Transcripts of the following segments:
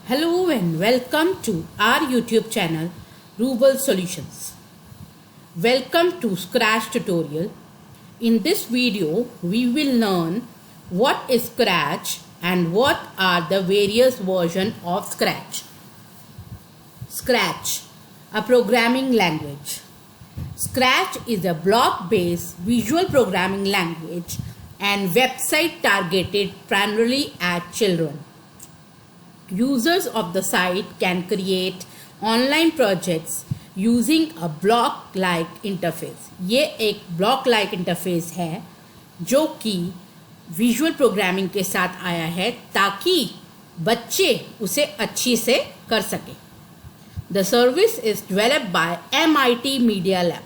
Hello and welcome to our YouTube channel Ruble Solutions. Welcome to Scratch tutorial. In this video we will learn what is Scratch and what are the various versions of Scratch. Scratch, a programming language. Scratch is a block-based visual programming language and website targeted primarily at children. Users of the site can create online projects using a block-like interface. ये एक block-like interface है जो कि visual programming के साथ आया है ताकि बच्चे उसे अच्छी से कर सकें. The service is developed by MIT Media Lab.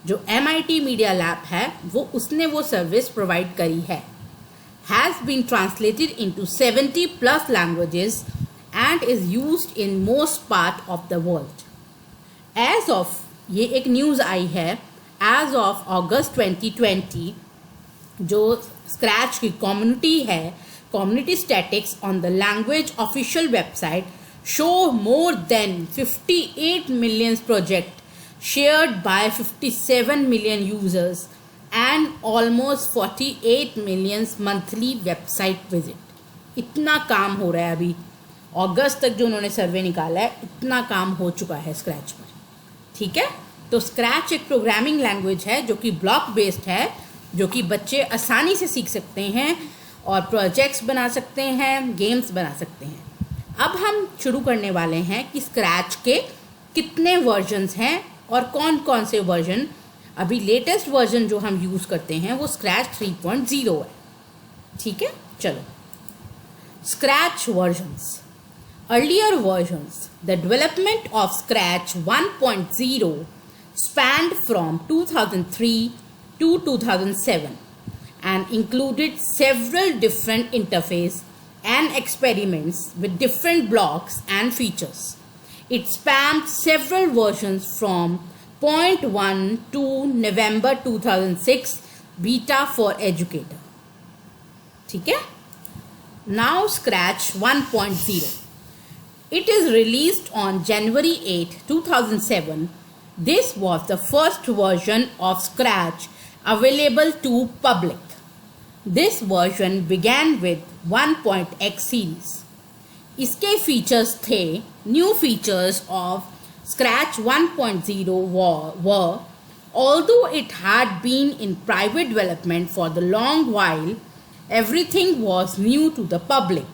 जो MIT Media Lab है उसने वो सर्विस प्रोवाइड करी है. Has been translated into 70+ languages and is used in most part of the world. As of, ये एक न्यूज़ आई है, as of August 2020 जो स्क्रैच की कम्युनिटी है, community statistics on the language official website show more than 58 million projects shared by 57 million users and almost 48 million monthly website visit. इतना काम हो रहा है अभी अगस्त तक जो उन्होंने सर्वे निकाला है, इतना काम हो चुका है स्क्रैच पर. ठीक है, तो स्क्रैच एक प्रोग्रामिंग लैंग्वेज है जो कि ब्लॉक बेस्ड है, जो कि बच्चे आसानी से सीख सकते हैं और प्रोजेक्ट्स बना सकते हैं, गेम्स बना सकते हैं. अब हम शुरू करने वाले हैं कि स्क्रैच के कितने वर्जन्स हैं और कौन कौन से वर्जन. अभी लेटेस्ट वर्जन जो हम यूज़ करते हैं वो स्क्रैच 3.0 है. ठीक है, चलो scratch versions. Earlier versions, the development of Scratch 1.0 spanned from 2003 to 2007 and included several different interfaces and experiments with different blocks and features. It spanned several versions from 0.1 to November 2006 beta for educator. ठीक है? Now Scratch 1.0. It is released on January 8, 2007. This was the first version of Scratch available to public. This version began with 1.x series. इसके features थे, new features of Scratch 1.0 were, although it had been in private development for the long while, everything was new to the public.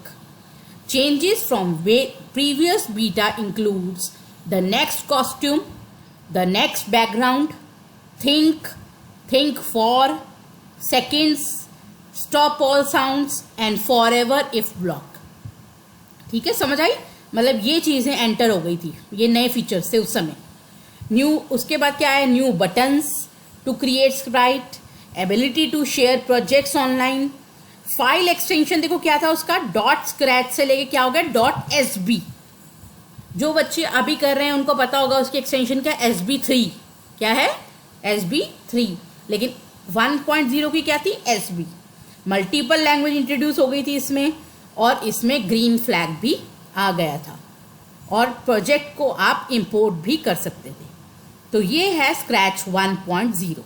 Changes from previous beta includes the next costume, the next background, think for, seconds, stop all sounds and forever if block. ठीक है, समझ आई? मतलब ये चीज़ें enter हो गई थी, ये नए फीचर्स थे उस समय. न्यू, उसके बाद क्या है? New buttons to create sprite, ability to share projects online. File extension देखो क्या था उसका, डॉट स्क्रैच से लेके क्या हो गया .sb. जो बच्चे अभी कर रहे हैं उनको पता होगा उसकी एक्सटेंशन क्या, SB3. क्या है? SB3. लेकिन 1.0 की क्या थी? SB. मल्टीपल लैंग्वेज इंट्रोड्यूस हो गई थी इसमें और इसमें ग्रीन फ्लैग भी आ गया था और प्रोजेक्ट को आप इंपोर्ट भी कर सकते थे. तो ये है scratch 1.0.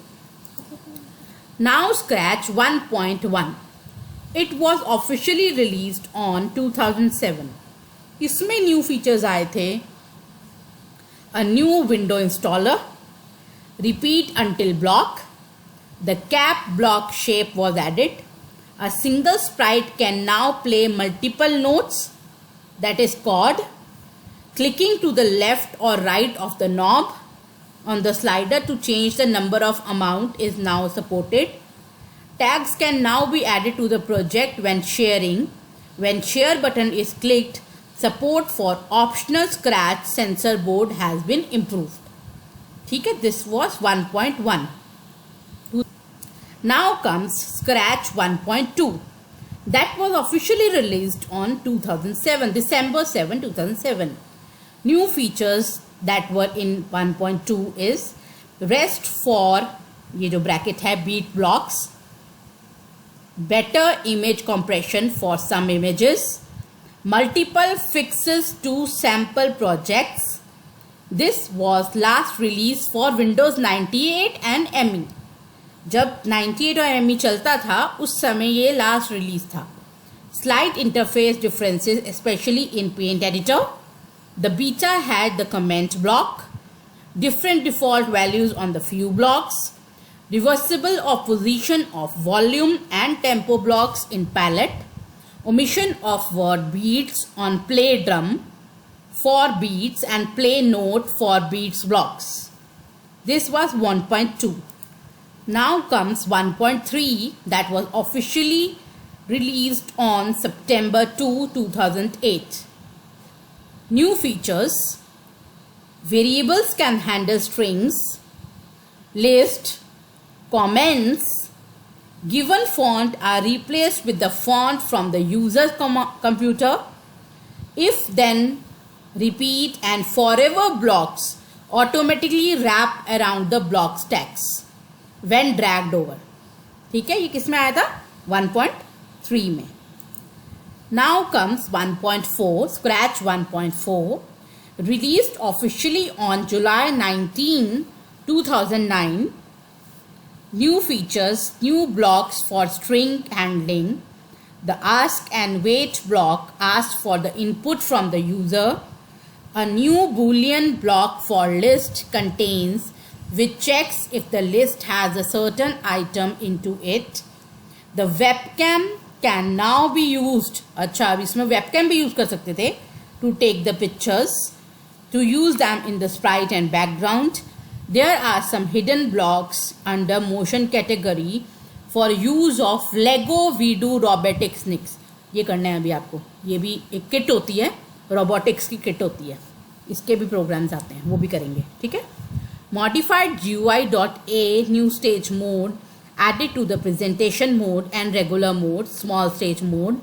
Now scratch 1.1. It was officially released on 2007. इसमें न्यू फीचर्स आए थे. A new window installer, repeat until block, the cap block shape was added, a single sprite can now play multiple notes, that is chord, clicking to the left or right of the knob on the slider to change the number of amount is now supported. Tags can now be added to the project when sharing. When share button is clicked, support for optional Scratch sensor board has been improved. ठीक है, this was 1.1. Now comes Scratch 1.2. That was officially released on December 7, 2007. New features that were in 1.2 is REST for, ये जो bracket है, beat blocks, better image compression for some images, multiple fixes to sample projects. This was last released for Windows 98 and ME. जब 98 और ME चलता था उस समय ये लास्ट रिलीज था. Slight interface differences, especially in Paint Editor. The beta had the comment block, different default values on the few blocks, reversible of position of volume and tempo blocks in palette, omission of word beats on play drum for beats and play note for beats blocks. This was 1.2. Now comes 1.3 that was officially released on September 2, 2008. New features: variables can handle strings, list, comments. Given font are replaced with the font from the user's computer. If then repeat and forever blocks automatically wrap around the block stacks when dragged over. ठीक है, ये किस में आया था? 1.3 में. Now comes 1.4, Scratch 1.4, released officially on July 19, 2009. New features, new blocks for string handling. The ask and wait block asks for the input from the user. A new Boolean block for list contains, which checks if the list has a certain item into it. The webcam can now be used. अच्छा, अब इसमें webcam भी use कर सकते थे to take the pictures, to use them in the sprite and background. There are some hidden blocks under motion category for use of Lego Vido Robotics Nix. ये करना है अभी आपको. ये भी एक किट होती है, रोबोटिक्स की किट होती है, इसके भी प्रोग्राम्स आते हैं, वो भी करेंगे. ठीक है. Modified GUI.A new stage mode added to the presentation mode and regular mode, small stage mode.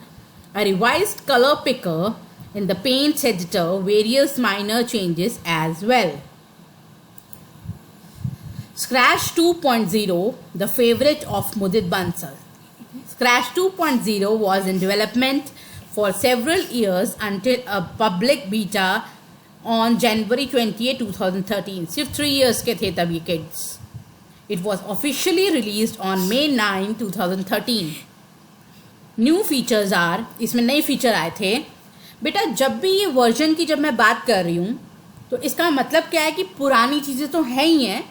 A revised color picker in the Paint editor, various minor changes as well. Scratch 2.0, the favorite of Mudit Bansal. Scratch 2.0 was in development for several years until a public beta on January 28, 2013. सिर्फ 3 years के थे तब ये kids. It was officially released on May 9, 2013. New features are, इसमें नए feature आए थे. बेटा जब भी ये वर्जन की जब मैं बात कर रही हूँ तो इसका मतलब क्या है कि पुरानी चीज़ें तो है ही हैं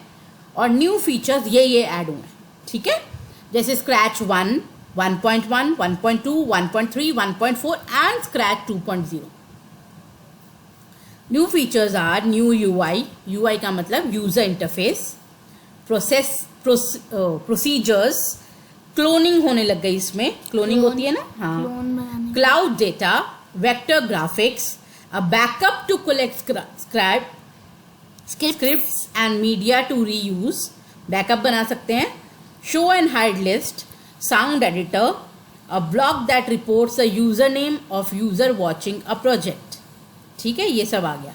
और न्यू फीचर्स ये ऐड हुए हैं. ठीक है, जैसे Scratch 1, 1.1, 1.2, 1.3, 1.4 and Scratch 2.0. New features are new UI. UI का मतलब यूजर इंटरफेस. प्रोसीजर्स, क्लोनिंग होने लग गई इसमें. क्लोनिंग होती है ना, हाँ. Cloud data, vector graphics, a backup to collect scripts and media to reuse. Backup बना सकते हैं. Show and hide list, sound editor, a block that reports a user name of user watching a project. ठीक है, ये सब आ गया.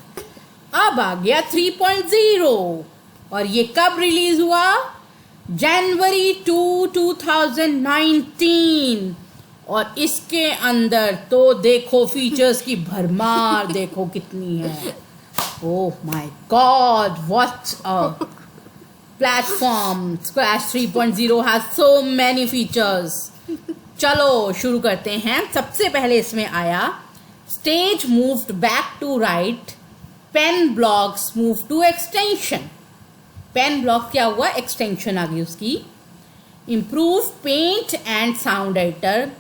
अब आ गया 3.0 और ये कब रिलीज हुआ? जनवरी 2, 2019. और इसके अंदर तो देखो फीचर्स की भरमार देखो कितनी है. Oh my God, what a platform. Scratch 3.0 has so many features. चलो शुरू करते हैं. सबसे पहले इसमें आया stage moved back to right, pen blocks move to extension. Pen block क्या हुआ? एक्सटेंशन आ गई उसकी. Improve paint and sound editor,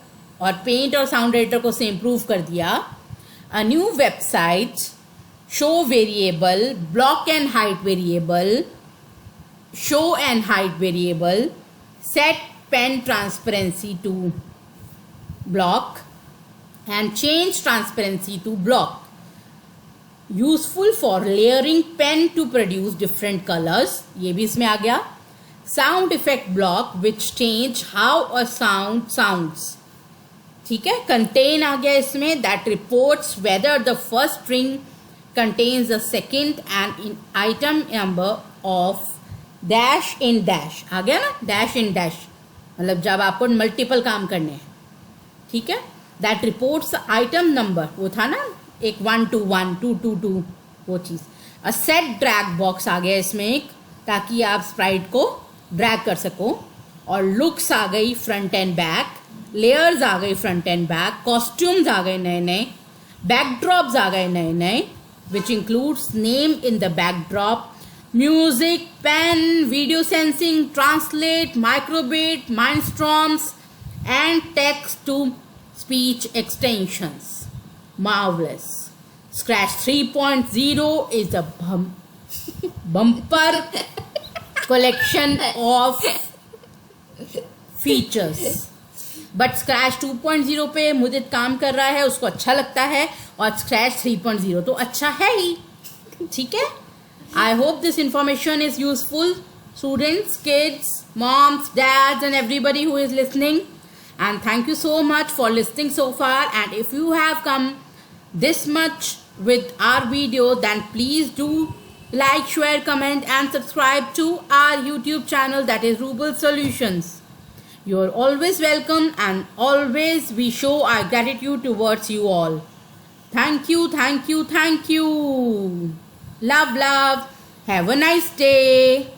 और पेंट और साउंड एडिटर को से इम्प्रूव कर दिया. A new website, show variable, block and hide variable, show and hide variable, set pen transparency to block and change transparency to block. Useful for layering pen to produce different colors. ये भी इसमें आ गया. Sound effect block which change how a sound sounds. ठीक है. Contain आ गया इसमें, that reports whether the first string contains the second and in item number of dash in dash. आ गया ना, dash in dash, मतलब जब आपको मल्टीपल काम करने हैं. ठीक है. दैट रिपोर्ट्स आइटम नंबर, वो था ना एक 121 222 वो चीज़। अ सेट ड्रैग बॉक्स आ गया इसमें एक, ताकि आप स्प्राइट को ड्रैग कर सको। और लुक्स आ गई फ्रंट एंड बैक, लेयर्स आ गई फ्रंट एंड बैक, कॉस्ट्यूम्स आ गए नए नए, बैकड्रॉप्स आ गए नए नए which includes name in the backdrop, music, pen, video sensing, translate, microbit, Mindstorms and text to speech extensions. Marvelous. Scratch 3.0 is a bumper collection of features. But scratch 2.0 पे मुदित काम कर रहा है, उसको अच्छा लगता है, और स्क्रैच 3.0 तो अच्छा है ही, ठीक है। I hope this information is useful, students, kids, moms, dads and everybody who is listening. And thank you so much for listening so far. And if you have come this much with our video, then please do like, share, comment and subscribe to our YouTube channel, that is Rubal Solutions. You are always welcome, and always we show our gratitude towards you all. Thank you, thank you, thank you. Love, love. Have a nice day.